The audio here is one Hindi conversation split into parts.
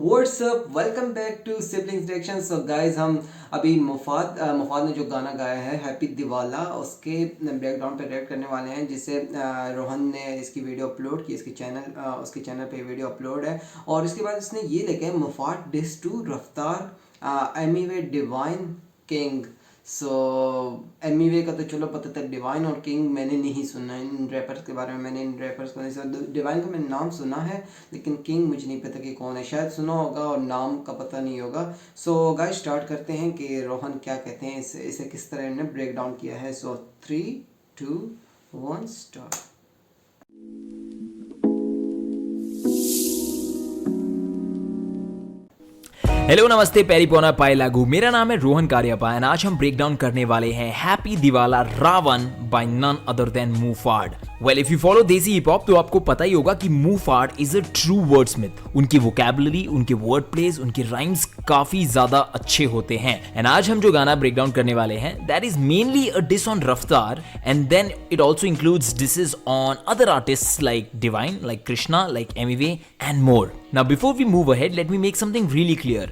What's up welcome back to siblings reaction. So guys, हम अभी मुफाद ने जो गाना गाया है हैप्पी दिवाला, उसके बैकग्राउंड पे रिएक्ट करने वाले हैं, जिसे रोहन ने इसकी वीडियो अपलोड की, उसके चैनल पे वीडियो अपलोड है। और उसके बाद उसने ये लिखा है मुफाद डिस टू रफ्तार एमीवे डिवाइन किंग। सो एमीवे का तो चलो पता था, डिवाइन और किंग मैंने नहीं सुना इन रैपर्स के बारे में। मैंने इन रैपर्स को नहीं सुना, डिवाइन का मैंने नाम सुना है लेकिन किंग मुझे नहीं पता कि कौन है। शायद सुना होगा और नाम का पता नहीं होगा। सो गाइस स्टार्ट करते हैं कि रोहन क्या कहते हैं, इसे किस तरह इन्होंने ब्रेक डाउन किया है। सो 3, 2, 1 स्टार्ट। हेलो नमस्ते पेरीपोना पाई लागू। मेरा नाम है रोहन कारियापा एंड आज हम ब्रेक डाउन करने वाले हैं हैप्पी दिवाला Ravan by none other than Muhfaad. Well if you follow desi hip hop तो आपको पता ही होगा कि मूफाड इज अ ट्रू वर्डस्मिथ। उनकी वोकैबुलरी, उनके वर्ड प्लेस, उनके राइम्स काफी ज्यादा अच्छे होते हैं। एंड आज हम जो गाना ब्रेक डाउन करने वाले हैं that is mainly a diss on Raftaar and then it also includes disses on other artists like Divine, like Krishna, like Emiway and more. Now before we move ahead, let me make something really clear.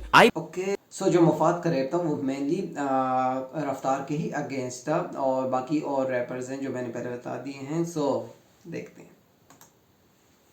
सो जो मुफाद का रैप था वो मेनली रफ्तार के ही अगेंस्ट था, और बाकी और रैपर्स हैं जो मैंने पहले बता दिए हैं। सो देखते हैं।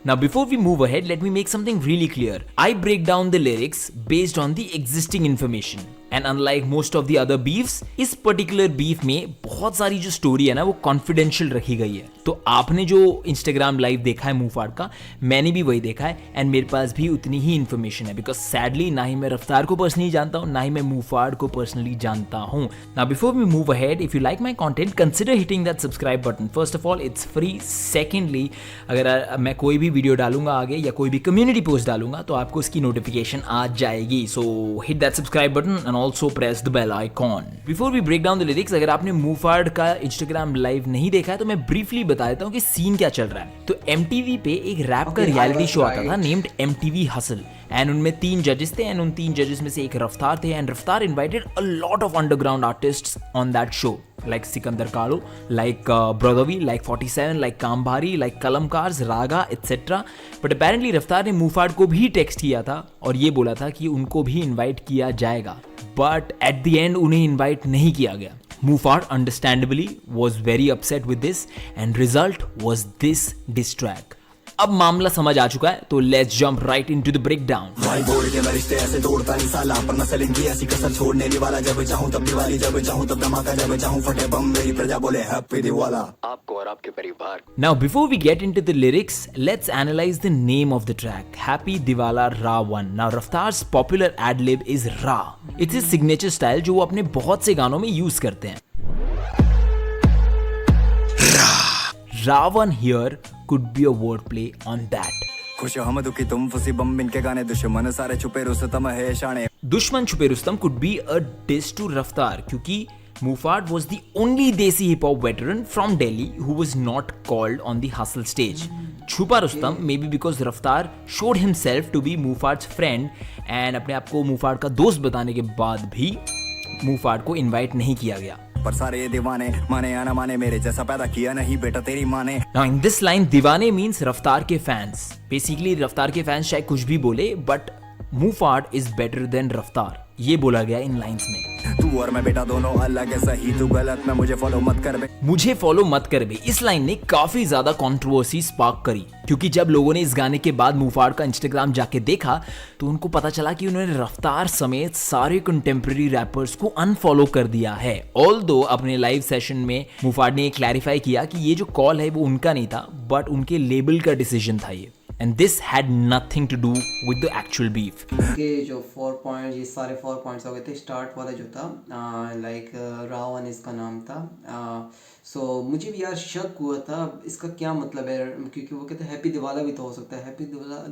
Now before we move ahead, let me make something really clear. I break down the lyrics based on the existing information. And unlike most of the other beefs, इस पर्टिकुलर बीफ में बहुत सारी जो स्टोरी है ना वो कॉन्फिडेंशियल रखी गई है। तो आपने जो इंस्टाग्राम लाइव देखा है मूफाड का, मैंने भी वही देखा है एंड मेरे पास भी उतनी ही इन्फॉर्मेशन है। बिकॉज सैडली ना ही मैं रफ्तार को पर्सनली जानता हूँ, ना ही मैं मूफाड को पर्सनली जानता हूँ। Now before we move ahead, if you like my content consider hitting that subscribe button. First of all it's free. Secondly, अगर मैं कोई भी वीडियो डालूंगा आगे या कोई भी कम्युनिटी पोस्ट डालूंगा तो आपको उसकी नोटिफिकेशन आ जाएगी। So hit that subscribe button and also press the bell icon. Before we break down the lyrics, अगर आपने मूफाड का इंस्टाग्राम लाइव नहीं देखा है तो मैं ब्रीफली बता देता हूँ कि सीन क्या चल रहा है। तो MTV पे एक रैप का रियलिटी शो आता था नेम्ड MTV हसल एंड उनमें 3 जजेस थे एंड उन 3 जजेस में से एक रफ्तार थे एंड रफ्तार invited a lot of underground artists on that show like Sikandar Kalu, like Brothervi, like 47, like Kambhari, like Kalamkars, Raga, etc. But apparently रफ्तार ने मूफाड को भी टेक्स्ट किया था और ये बोला था कि उनको भी इनवाइट किया जाएगा, बट एट द एंड उन्हें इनवाइट नहीं किया गया। मूफाड understandably was very upset with this and result was this diss track. अब मामला समझ आ चुका है तो let's jump right into the breakdown. भाई बोल के मैं रिश्ते ऐसे तोड़ता नहीं साला, पर मैं चलेंगी ऐसी कसर छोड़ने नहीं वाला। जब चाहूं तब दिवाली, जब चाहूं तब धमाका, जब चाहूं फटे बम, मेरी प्रजा बोले हैप्पी दिवाला आपको और आपके परिवार। Now before we get into the lyrics, let's analyze the name of the track happy दिवाला Raavan. Now Raftaar's popular adlib is Raa. It's his signature style जो वो अपने बहुत से गानों में यूज करते हैं। Raavan here could be a wordplay on that. खुश हम दुखी तुम फंसी बम, इनके गाने दुश्मन सारे छुपे रुस्तम है शाने। दुश्मन छुपे Rustam could be a diss to रफ्तार क्योंकि Mufad was the only desi hip hop veteran from Delhi who was not called on the hustle stage. छुपा रुस्तम maybe because रफ्तार showed himself to be Mufad's friend and अपने आप को Mufad का दोस्त बताने के बाद भी Mufad को इनवाइट नहीं किया गया। पर सारे दीवाने माने या ना माने, मेरे जैसा पैदा किया नहीं बेटा तेरी माँ ने। Now in this line, दीवाने means रफ्तार के फैंस। बेसिकली रफ्तार के फैंस चाहे कुछ भी बोले बट मूफाड इज बेटर देन रफ्तार, ये बोला गया इन लाइंस में। तू और मैं बेटा दोनों अलग है, सही तू गलत में मुझे फॉलो मत कर बे। मुझे फॉलो मत कर बे, इस लाइन ने काफी ज्यादा कंट्रोवर्सी स्पार्क करी क्योंकि जब लोगों ने इस गाने के बाद मूफाड का इंस्टाग्राम जाके देखा तो उनको पता चला कि उन्होंने रफ्तार समेत सारे कंटेम्प्रेरी रैपर्स को अनफॉलो कर दिया है। ऑल्दो अपने लाइव सेशन में मूफाड ने क्लैरिफाई किया कि ये जो कॉल है वो उनका नहीं था बट उनके लेबल का डिसीजन था ये। And this had nothing to do with the actual beef. के जो 4 पॉइंट, ये सारे 4 पॉइंट्स हो गए थे। स्टार्ट वाला जो था लाइक रावण इसका नाम था। सो मुझे भी यार शक हुआ था इसका क्या मतलब है, क्योंकि वो कहते हैं हैप्पी दिवाला भी तो हो सकता है, हैप्पी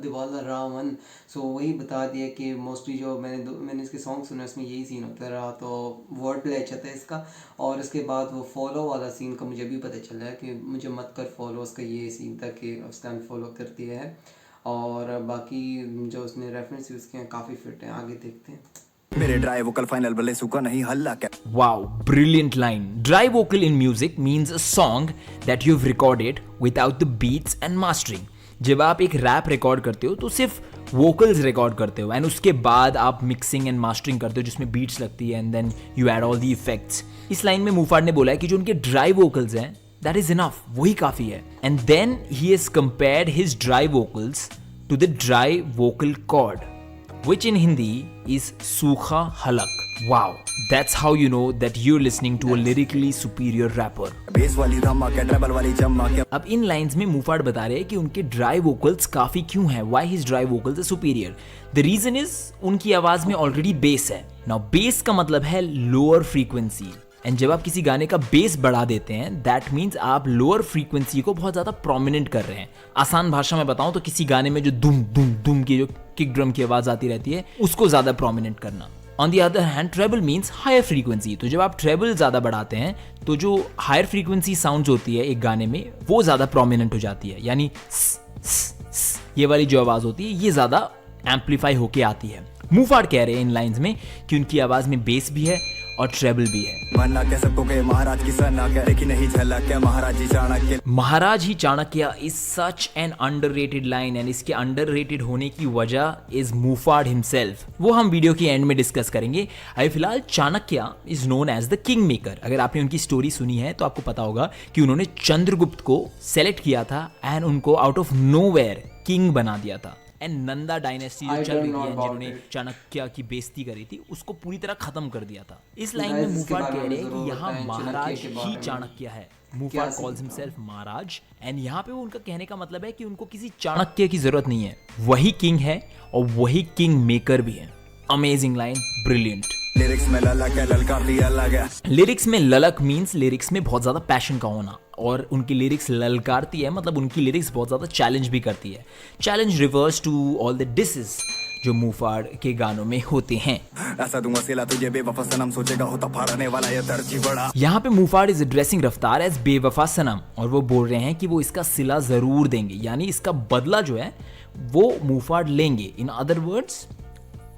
दिवाला रावण। सो वही बता दिया कि मोस्टली जो मैंने इसके सॉन्ग सुने उसमें यही सीन होता रहा, तो वर्ड प्ले अच्छा था इसका। और इसके बाद वो फॉलो वाला सीन का मुझे भी पता चला है कि मुझे मत कर फॉलो, उसका ये सीन था कि उसका अनफॉलो करती है। और बाकी जो उसने रेफरेंस यूज़ किए हैं काफ़ी फिट हैं, आगे देखते हैं। मेरे ड्राई वोकल फाइनल भले सूखा नहीं हल्ला क्या। Wow, brilliant line. Dry vocal in music means a song that you've recorded without the beats and mastering. जब आप एक रैप रिकॉर्ड करते हो तो सिर्फ वोकल्स रिकॉर्ड करते हो एंड उसके बाद आप मिक्सिंग एंड मास्टरिंग करते हो जिसमें बीट्स लगती है and then you add all the effects. इस लाइन में मुफाड ने बोला है कि जो उनके ड्राई वोकल्स हैं दैट इज इनफ, वही काफ़ी है। And then he has compared his dry vocals to the dry vocal chord which in Hindi is सूखा हलक. Wow, that's how you know that you're listening to a lyrically superior rapper. Base वाली धमा के ट्रबल वाली जम्मा के अब इन लाइंस में मुफाड बता रहे हैं कि उनके ड्राई वोकल्स काफी क्यों हैं, why his dry vocals are superior. The reason is उनकी आवाज में ऑलरेडी बेस है. Now बेस का मतलब है लोअर फ्रीक्वेंसी एंड जब आप किसी गाने का बेस बढ़ा देते हैं दैट मीन्स आप लोअर फ्रीक्वेंसी को बहुत ज़्यादा प्रोमिनेंट कर रहे हैं। आसान भाषा में बताऊं तो किसी गाने में जो दुम दुम दुम की जो किक ड्रम की आवाज़ आती रहती है उसको ज़्यादा प्रोमिनेंट करना। On the other hand treble means higher frequency, तो जब आप ट्रेबल ज़्यादा बढ़ाते हैं तो जो हायर फ्रीक्वेंसी साउंड्स होती है एक गाने में वो ज़्यादा प्रोमिनेंट हो जाती है, यानी ये वाली जो आवाज़ होती है ये ज़्यादा एम्पलीफाई होके आती है। मुफाड कह रहे हैं इन लाइंस में कि उनकी आवाज़ में बेस भी है और ट्रेबल भी है। मन्ना के सबको के महाराज की सन्ना के देखी नहीं झलक के महाराज जी चाणक्य। महाराज ही Chanakya is such an underrated line and इसके अंडररेटेड होने की वजह इज मुफाड हिमसेल्फ, वो हम वीडियो के एंड में डिस्कस करेंगे। अभी फिलहाल Chanakya is known as the king maker. अगर आपने उनकी स्टोरी सुनी है तो आपको पता होगा कि उन्होंने चंद्रगुप्त को सेलेक्ट किया था एंड उनको आउट ऑफ नोवेयर किंग बना दिया था। एंड नंदा डायनेस्टी जो चल रही थी जिन्होंने चाणक्य की बेइज्जती करी थी उसको पूरी तरह खत्म कर दिया था। इस लाइन में मुफाड कह रहे हैं कि यहाँ महाराज ही चाणक्य है। मुफाड कॉल्स हिमसेल्फ महाराज एंड यहाँ पे वो उनका कहने का मतलब है कि उनको किसी चाणक्य की जरूरत नहीं है, वही किंग है और वही किंग मेकर भी है। Amazing line, brilliant. लिरिक्स में ललक है ललकार दिया अलग है। लिरिक्स में ललक मीन्स लिरिक्स में बहुत ज्यादा पैशन का होना और उनकी लिरिक्स ललकारती है मतलब उनकी लिरिक्स बहुत ज्यादा चैलेंज भी करती है। Challenge reverse to all the disses जो मुफाड के गानों में होते हैं। ऐसा दूंगा सिला तुझे बेवफा सनम सोचेगा होता फाड़ने वाला ये दर्जी बड़ा। यहाँ पे मुफाड इज एड्रेसिंग रफ्तार एज बेवफा सनम और वो बोल रहे हैं कि वो इसका सिला जरूर देंगे, यानी इसका बदला जो है वो मुफाड लेंगे। इन अदर वर्ड्स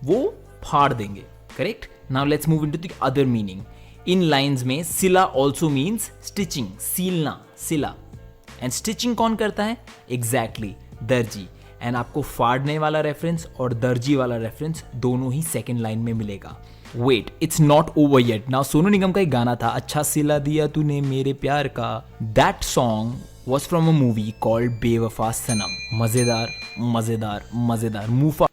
वो फाड़ देंगे। Correct. Now let's move into the other meaning. In lines में सिला ऑल्सो मीन्स स्टिचिंग, सीलना, सिला। एंड स्टिचिंग कौन करता है? एग्जैक्टली दर्जी। एंड आपको फाड़ने वाला रेफरेंस और दर्जी वाला रेफरेंस दोनों ही सेकेंड लाइन में मिलेगा। Wait, it's not over yet. Now Sonu Nigam का एक गाना था, अच्छा सिला दिया तूने मेरे प्यार का। That song was from a movie called बेवफा सनम। मजेदार मजेदार मजेदार। मुफा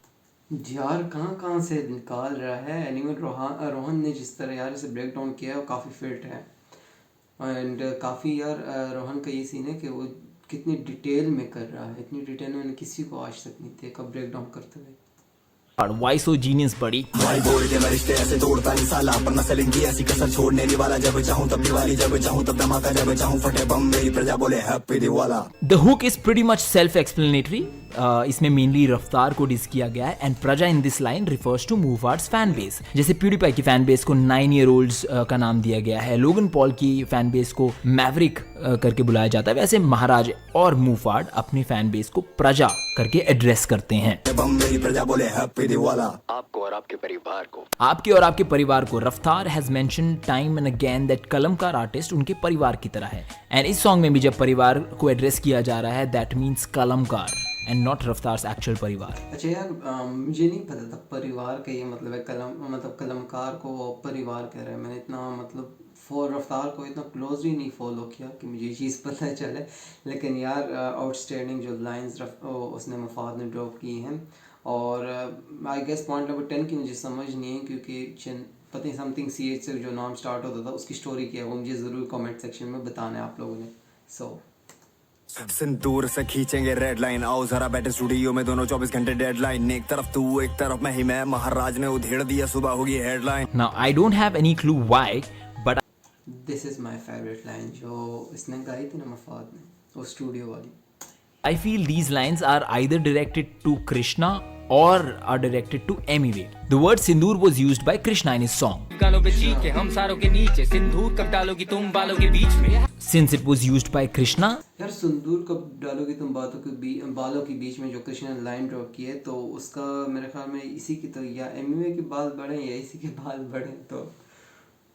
यार कहाँ कहाँ से निकाल रहा है। एनीवे रोहन ने जिस तरह यार इसे ब्रेक डाउन किया है वो काफ़ी फिट है एंड काफ़ी यार रोहन का ये सीन है कि वो कितनी डिटेल में कर रहा है। इतनी डिटेल में किसी को आज तक नहीं देखा ब्रेक डाउन करते हुए। Why so genius buddy? भाई बोल के मैं रिश्ते ऐसे तोड़ता नहीं साला पर न चलेंगी ऐसी कसर छोड़ने नहीं वाला। जब चाहूं तब दिवाली, जब चाहूं तब धमाका, जब चाहूं फटे बम, मेरी प्रजा बोले हैप्पी दिवाला। The hook is pretty much self-explanatory. इसमें मेनली रफ्तार को डिस किया गया है and praja in this line refers to Muhfaad's fan base. जैसे प्यूडीपाई की फैन बेस को 9-year-olds का नाम दिया गया है, लोगन पॉल की फैन बेस को मैवरिक करके बुलाया जाता है, वैसे महाराज और मुफाड अपनी फैन बेस को प्रजा करके एड्रेस करते हैं। बम मेरी प्रजा बोले हैप्पी दिवाला। आपको और आपके परिवार को। आपके और आपके परिवार को। Raftaar has mention time and again that Kalamkaar artist उनके परिवार की तरह है एंड इस सॉन्ग में भी जब परिवार को एड्रेस किया जा रहा है that means Kalamkaar and not Raftaar's actual parivar. अच्छा यार मुझे नहीं पता था परिवार का ये मतलब है। कलमकार को परिवार कह रहे हैं। मैंने इतना मतलब रफ्तार को इतना क्लोजली नहीं फॉलो किया कि मुझे ये चीज़ पता चले, लेकिन यार आउटस्टैंडिंग जो लाइंस उसने मुफाद ने ड्रॉप की हैं और आई गेस पॉइंट नंबर 10 की मुझे समझ नहीं है क्योंकि पता नहीं समथिंग CH से जो नाम स्टार्ट होता था उसकी स्टोरी क्या है वो मुझे ज़रूर कमेंट सेक्शन में बताना है आप लोगों ने। सिंदूर से खींचेंगे रेड लाइन, आओ जरा बैठे स्टूडियो में दोनों 24 घंटे डेडलाइन। एक तरफ तू एक तरफ मैं ही मैं, महाराज ने उधेड़ दिया सुबह होगी headline. Now I don't have any clue why but this is my favourite line जो इसने गाई थी ना मुफाद ने, वो स्टूडियो वाली। I feel these lines are either directed to Krishna or are directed to Emiway. The word Sindoor was used by Krishna in his song. गालों पे चीखे हम सारों के नीचे, सिंदूर कब डालोगी तुम बालों के बीच में। Since it was used by Krishna, यार सिंदूर कब डालोगी तुम बालों के बीच में जो कृष्ण ने लाइन ड्रॉप की है तो उसका मेरे ख्याल में इसी की तो या एमिवे के बाल बढ़े या इसी के बाल बढ़े तो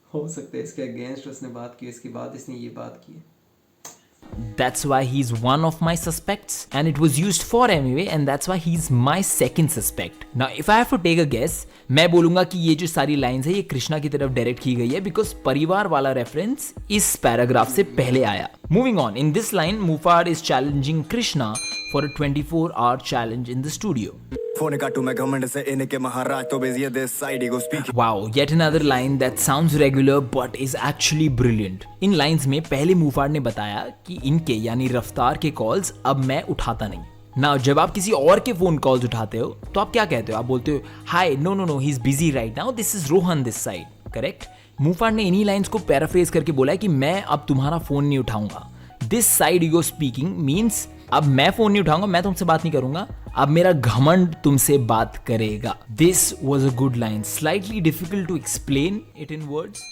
हो सकता है इसके अगेंस्ट उसने बात की, इसके बाद इसने ये बात की है। That's why he's one of my suspects, and it was used for MUA, and that's why he's my second suspect. Now, if I have to take a guess, मैं बोलूंगा कि ये जो सारी लाइंस है ये कृष्णा की तरफ डायरेक्ट की गई है बिकॉज परिवार वाला रेफरेंस इस पैराग्राफ से पहले आया. Moving on, in this line, Mufad is challenging Krishna for a 24-hour challenge in the studio. Phone काटू मैं घमंड से इनके महाराज तो बिजी है this side ego speak. Wow, yet another line that sounds regular but is actually brilliant. In lines में पहले मुफाड ने बताया कि इनके यानी रफ्तार के कॉल्स अब मैं उठाता नहीं. नाउ जब आप किसी और के फोन कॉल्स उठाते हो तो आप क्या कहते हो? आप बोलते हो hi no he is busy right now, this is Rohan this side. Correct. Muhfaad ने इन्हीं लाइंस को पैराफ्रेज करके बोला है कि मैं अब तुम्हारा फोन नहीं उठाऊंगा. This side ego speaking means अब मैं फोन नहीं उठाऊंगा, मैं तुमसे बात नहीं करूंगा, अब मेरा घमंड तुमसे बात करेगा. This was a good line. Slightly difficult to explain it in words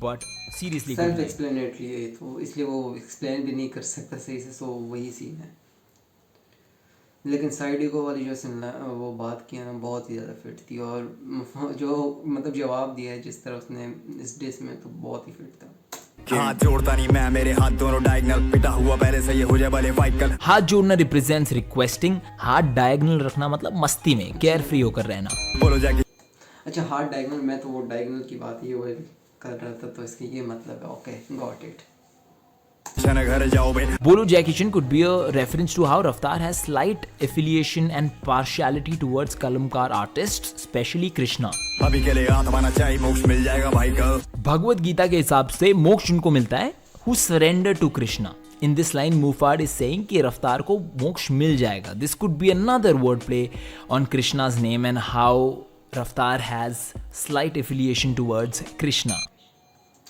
but seriously self explanatory है तो इसलिए वो एक्सप्लेन भी नहीं कर सकता सही से, सो वही सीन है. लेकिन साइड ईगो वाली जो वो बात की है ना बहुत ही ज़्यादा फिट थी, और जो मतलब जवाब दिया है जिस तरह उसने इस डिस में तो बहुत ही फिट था. हाथ जोड़ता नहीं मैं, मेरे हाथ दोनों डायगोनल, पिटा हुआ पहले से ये हो जाए भले फाइट कल. हाथ जोड़ना रिप्रेजेंट्स रिक्वेस्टिंग, हाथ डायगोनल रखना मतलब मस्ती में केयर फ्री होकर रहना. बोलो जाके. अच्छा हाथ डायगोनल, मैं तो वो डायगोनल की बात ये वो कर रहा था तो इसकी ये मतलब है. Okay got it. घर जाओ बे. Bolu Jackie Chan could be a reference to how Raftaar has slight affiliation and partiality towards kalamkar artists, especially Krishna. अभी के लिए आत्मा चाहिए, मोक्ष मिल जाएगा भाई का. भगवत गीता के हिसाब से मोक्ष उनको मिलता है who surrender to Krishna. In this line, Mufad is saying कि रफ्तार को मोक्ष मिल जाएगा. This could be another wordplay on Krishna's name and how Raftaar has slight affiliation towards Krishna.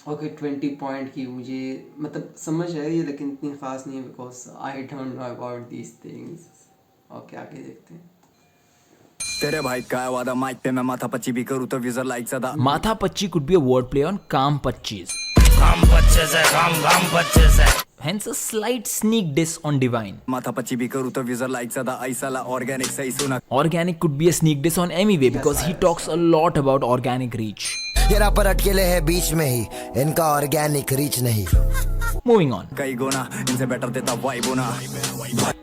Okay 20 point की मुझे मतलब समझ आई लेकिन इतनी खास नहीं है because I don't know about these things. Okay आगे देखते हैं. तेरे भाई का वादा माइक पे मैं माथा पच्ची भी करूँ तो विजर लाइक सदा. माथा पच्ची could be a wordplay on काम पच्चीस. Hence a slight sneak diss on Divine. माथा पच्ची भी करूँ तो विजर लाइक सदा ऐसा ऑर्गेनिक सही सुना. Organic could be a sneak diss on Emiway because he talks a lot about organic reach. ये रैपर अकेले है बीच में ही, इनका ऑर्गेनिक रीच नहीं. Moving on. कई गुना इनसे बेटर देता वाइब होना.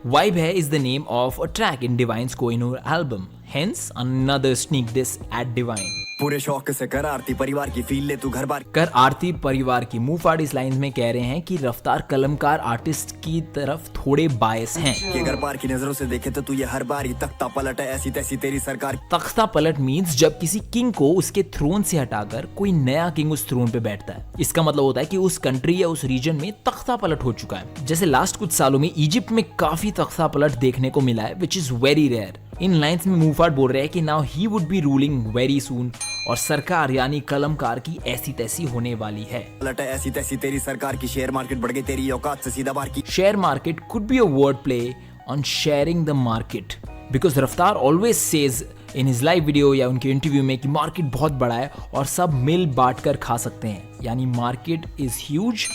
Vibe Hai is the name of a track in Divine's Kohinoor album. Hence another sneak diss at Divine. पूरे शौक से कर आरती परिवार की फील ले तू घर बार. कर आरती परिवार की. मुफाड इस लाइन में कह रहे हैं कि रफ्तार कलमकार आर्टिस्ट की तरफ थोड़े बायस हैं. कि घर बार की नजरों से देखे तो तू ये हर बार ही तख्ता पलट है ऐसी तैसी तेरी सरकार. तख्ता पलट मीन्स जब किसी किंग को उसके थ्रोन से हटाकर कोई नया किंग उस थ्रोन पे बैठता है. इसका मतलब होता है कि उस कंट्री या उस रीजन में तख्ता पलट हो चुका है. जैसे लास्ट कुछ सालों में इजिप्ट में काफी तख्ता पलट देखने को मिला है विच इज वेरी रेयर. इन लाइंस में मुफाड बोल रहे हैं कि now he would be ruling very soon और सरकार यानी कलमकार की ऐसी तैसी होने वाली है. पलट है ऐसी तैसी तेरी सरकार की. शेयर मार्केट बढ़ गई तेरी औकात से सीधा बार की. Share market could be a word play on sharing the market because रफ्तार always says in his live video या उनके इंटरव्यू में कि मार्केट बहुत बड़ा है और सब मिल बांट कर खा सकते हैं. यानी market is huge,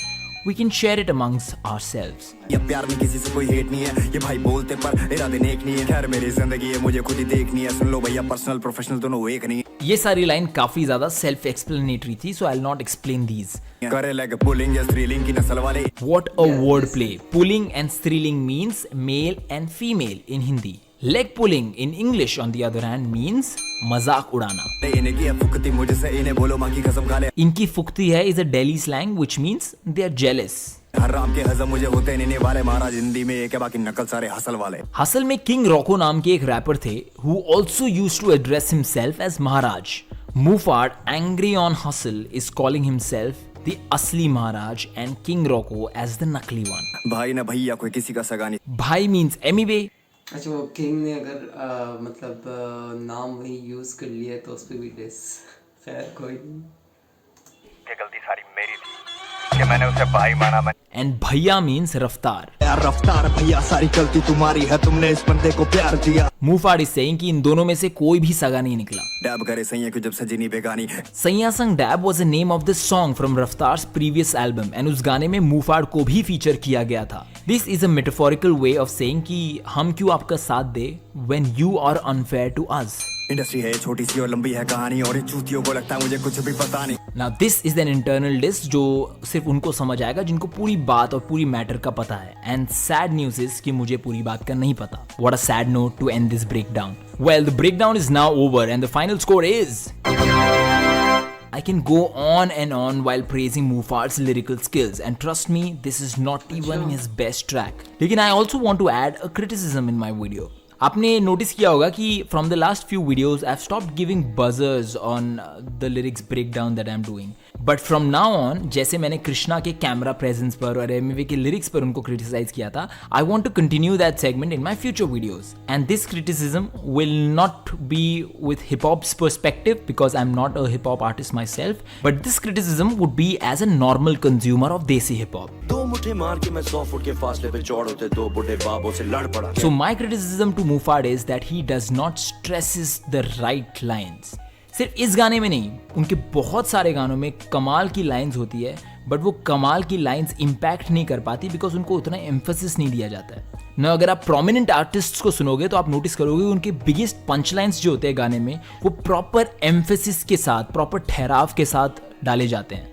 we can share it amongst ourselves. ये प्यार में किसी से कोई हेट नहीं है, ये भाई बोलते पर इरादे नेक नहीं है. खैर मेरी जिंदगी है मुझे खुद ही देखनी है. सुन लो भैया पर्सनल प्रोफेशनल दोनों एक नहीं. ये सारी लाइन काफी ज्यादा सेल्फ एक्सप्लेनेटरी थी, so I'll not explain these. करे लगे पुलिंग या स्त्रीलिंग की नस्ल वाले. What a wordplay. Pulling and striling means male and female in Hindi. Leg pulling in English on the other hand means मजाक उड़ाना. इन्हें की फुकती मुझसे इन्हें बोलो माँ की कसम खा ले. इनकी फुकती है is a Delhi slang which means they are jealous. हर राम के हजम मुझे होते नहीं वाले. महाराज हिंदी में एक है बाकी नकल सारे हसल वाले. हसल में किंग रॉको नाम के एक रैपर थे who also used to address himself as Maharaj. Mufad, angry on Hustle, is calling himself the असली महाराज and King Rocco as the नकली one. भाई ना भैया कोई किसी का सगा नहीं. भाई means Emiway. अच्छा वो किंग ने अगर मतलब नाम वही यूज़ कर लिया तो उस पर भी डिस. खैर कोई नहीं. ये गलती सारी मेरी थी कि मैंने उसे भाई माना. And भैया means रफ्तार. यार रफ्तार भैया सारी गलती तुम्हारी है, तुमने इस बंदे को प्यार दिया. Mufad is saying कि इन दोनों में से कोई भी सगा नहीं निकला. डैब करे सैया को जब सजनी बेगानी. सैया संग dab was the name of the song from Raftar's previous album and उस गाने में Mufad को भी फीचर किया गया था. This is a metaphorical way of saying कि हम क्यों आपका साथ दे when you are unfair to us. Industry है छोटी सी और लंबी है कहानी, और इन चूतियों को लगता है मुझे कुछ भी पता नहीं। Now this is an internal diss जो सिर्फ उनको समझ आएगा जिनको पूरी बात और पूरी मैटर का पता है. And sad news is कि मुझे पूरी बात का नहीं पता. What a sad note to end this breakdown. Well, the breakdown is now over and the final score is... I can go on and on while praising Mufad's lyrical skills, and trust me, this is not even his best track. लेकिन I also want to add a criticism in my video. आपने नोटिस किया होगा कि from the last few videos I have stopped giving buzzers on the lyrics breakdown that I am doing, but from now on जैसे मैंने कृष्णा के कैमरा प्रेजेंस पर और एमवी के लिरिक्स पर उनको क्रिटिसाइज किया था, I want to continue that segment in my future videos. And this criticism will not be with hip hop's perspective because I am not a hip hop artist myself, but this criticism would be as a normal consumer of desi hip hop. दो मुट्ठी मार के मैं 100 फुट के फासले पे चौड़ होते दो बुढ़े बाबों से लड़ पड़ा. So my criticism to Mufad is that he does not stresses the right lines. सिर्फ इस गाने में नहीं, उनके बहुत सारे गानों में कमाल की लाइंस होती है, बट वो कमाल की लाइंस इम्पैक्ट नहीं कर पाती बिकॉज उनको उतना एम्फेसिस नहीं दिया जाता है ना. अगर आप प्रोमिनेंट आर्टिस्ट्स को सुनोगे तो आप नोटिस करोगे उनके बिगेस्ट पंच लाइन्स जो होते हैं गाने में वो प्रॉपर एम्फेसिस के साथ, प्रॉपर ठहराव के साथ डाले जाते हैं.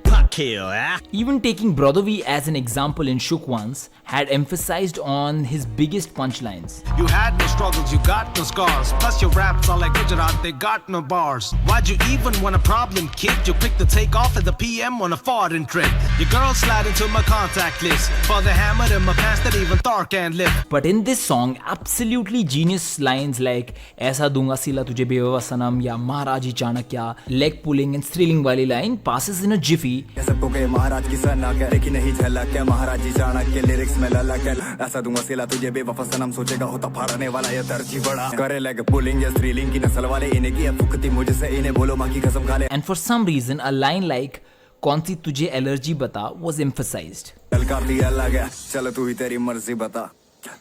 Even taking Brodovi as an example in Shook Once had emphasized on his biggest punchlines. You had no struggles, you got no scars. Plus your raps are like Gujarat, they got no bars. Why'd you even want a problem, kid? You're quick to take off at the PM on a foreign trip. Your girl slide into my contact list. For the hammer in my pants that even Thor can't lift. But in this song, absolutely genius lines like "ऐसा दूंगा सिला तुझे बेवफा सनम" या "महाराजी Chanakya", leg pulling and thrilling वाली line passes in a jiffy. सबको कहे महाराज की सना के, लेकिन नहीं झलक के महाराज जी चाणक्य लिरिक्स में लला के, ऐसा दूंगा सिला तुझे बेवफा सनम, सोचेगा होता फाड़ने वाला ये तरजी बड़ा, करे लेग पुलिंग या स्त्रीलिंग की नस्ल वाले, इन्हें की फुकती मुझसे, इन्हें बोलो मां की कसम खा ले. And for some reason a line like "कौन सी तुझे एलर्जी बता" was emphasized. कर दिया अलग है, चलो तू ही तेरी मर्जी बता,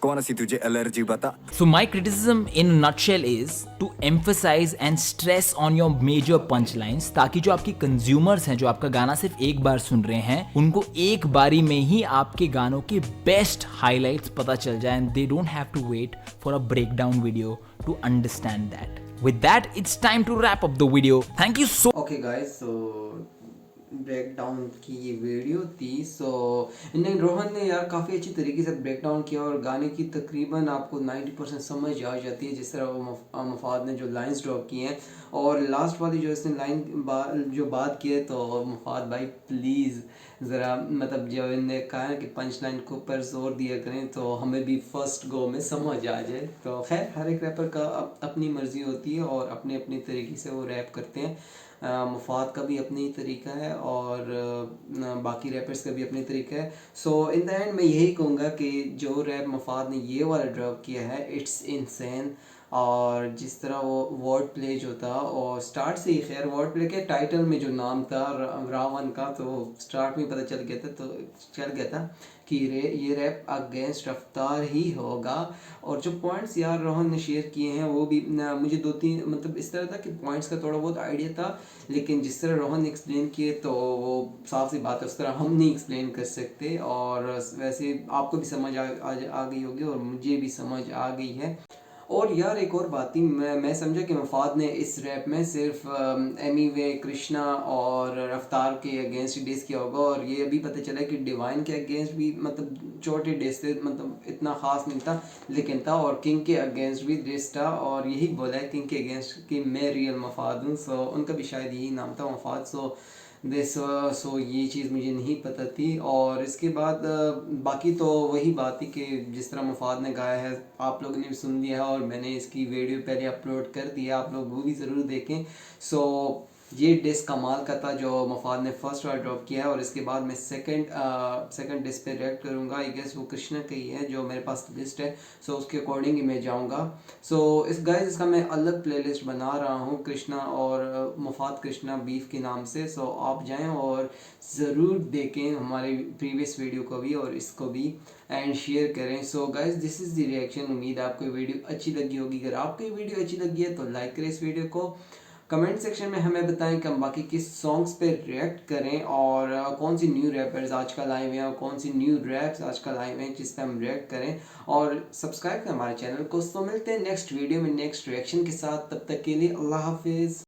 कौन सी तुझे एलर्जी बता. So my criticism in a nutshell is to emphasize and stress on your major punchlines ताकि जो आपके consumers हैं, जो आपका गाना सिर्फ एक बार सुन रहे हैं, उनको एक बारी में ही आपके गानों के best highlights पता चल जाए and they don't have to wait for a breakdown video to understand that. With that, it's time to wrap up the video. Thank you so Okay guys, so breakdown की ये वीडियो थी. सो रोहन ने यार काफ़ी अच्छी तरीके से ब्रेकडाउन किया और गाने की तकरीबन आपको 90% समझ आ जाती है जिस तरह वो मुफाद ने जो लाइंस ड्रॉप किए हैं. और लास्ट वाली जो इसने लाइन जो बात की है, तो मुफाद भाई प्लीज़ ज़रा मतलब जो इनने कहा है कि पंच लाइन के ऊपर जोर दिया करें तो हमें भी फर्स्ट गो में समझ आ जाए. तो खैर हर एक रैपर का अपनी मर्ज़ी होती है और अपने अपने तरीके से वो रैप करते हैं. मुफाद का भी अपनी तरीका है और बाकी रैपर्स का भी अपनी तरीका है. सो इन द एंड मैं यही कहूँगा कि जो रैप मुफाद ने ये वाला ड्रॉप किया है, इट्स इनसेन. और जिस तरह वो वर्ड प्ले जो था, और स्टार्ट से ही खैर वर्ड प्ले के टाइटल में जो नाम था रावण का, तो स्टार्ट में पता चल गया था कि ये रैप अगेंस्ट रफ्तार ही होगा. और जो पॉइंट्स यार रोहन ने शेयर किए हैं वो भी मुझे 2-3 मतलब इस तरह था कि पॉइंट्स का थोड़ा बहुत आइडिया था, लेकिन जिस तरह रोहन ने एक्सप्लेन किए तो वो साफ सी बात है, उस तरह हम नहीं एक्सप्लेन कर सकते. और वैसे आपको भी समझ आ गई होगी और मुझे भी समझ आ गई है. और यार एक और बात थी, मैं समझा कि मुफाद ने इस रैप में सिर्फ एमीवे, कृष्णा और रफ्तार के अगेंस्ट डिस किया होगा. और ये अभी पता चला कि डिवाइन के अगेंस्ट भी मतलब छोटे डिस थे, मतलब इतना ख़ास नहीं था लेकिन था. और किंग के अगेंस्ट भी डिस था और यही बोला है किंग के अगेंस्ट कि मैं रियल मुफाद हूँ. सो उनका भी शायद यही नाम था मुफाद. सो ये चीज़ मुझे नहीं पता थी. और इसके बाद बाकी तो वही बात थी कि जिस तरह मुफाद ने गाया है आप लोगों ने भी सुन लिया है और मैंने इसकी वीडियो पहले अपलोड कर दिया, आप लोग वो भी ज़रूर देखें. सो ये डिस कमाल का था जो मुफाद ने फर्स्ट बार ड्रॉप किया है. और इसके बाद मैं सेकंड डिस पे रिएक्ट करूँगा. आई गेस वो कृष्णा का ही है जो मेरे पास लिस्ट है, सो उसके अकॉर्डिंग ही मैं जाऊँगा. सो इसका मैं अलग प्लेलिस्ट बना रहा हूँ कृष्णा और मुफाद कृष्णा बीफ के नाम से. सो आप जाएं और ज़रूर देखें हमारे प्रीवियस वीडियो को भी और इसको भी एंड शेयर करें. So guys this is the reaction. उम्मीद है आपको वीडियो अच्छी लगी होगी. अगर आपको ये वीडियो अच्छी लगी है तो लाइक करें इस वीडियो को कमेंट सेक्शन में हमें बताएं कि हम बाकी किस सॉन्ग्स पे रिएक्ट करें और कौन सी न्यू रैपर्स आजकल आए हुए हैं और कौन सी न्यू रैप्स आजकल आए हुए हैं जिस पे हम रिएक्ट करें, और सब्सक्राइब करें हमारे चैनल को। तो मिलते हैं नेक्स्ट वीडियो में नेक्स्ट रिएक्शन के साथ, तब तक के लिए अल्लाह हाफिज़।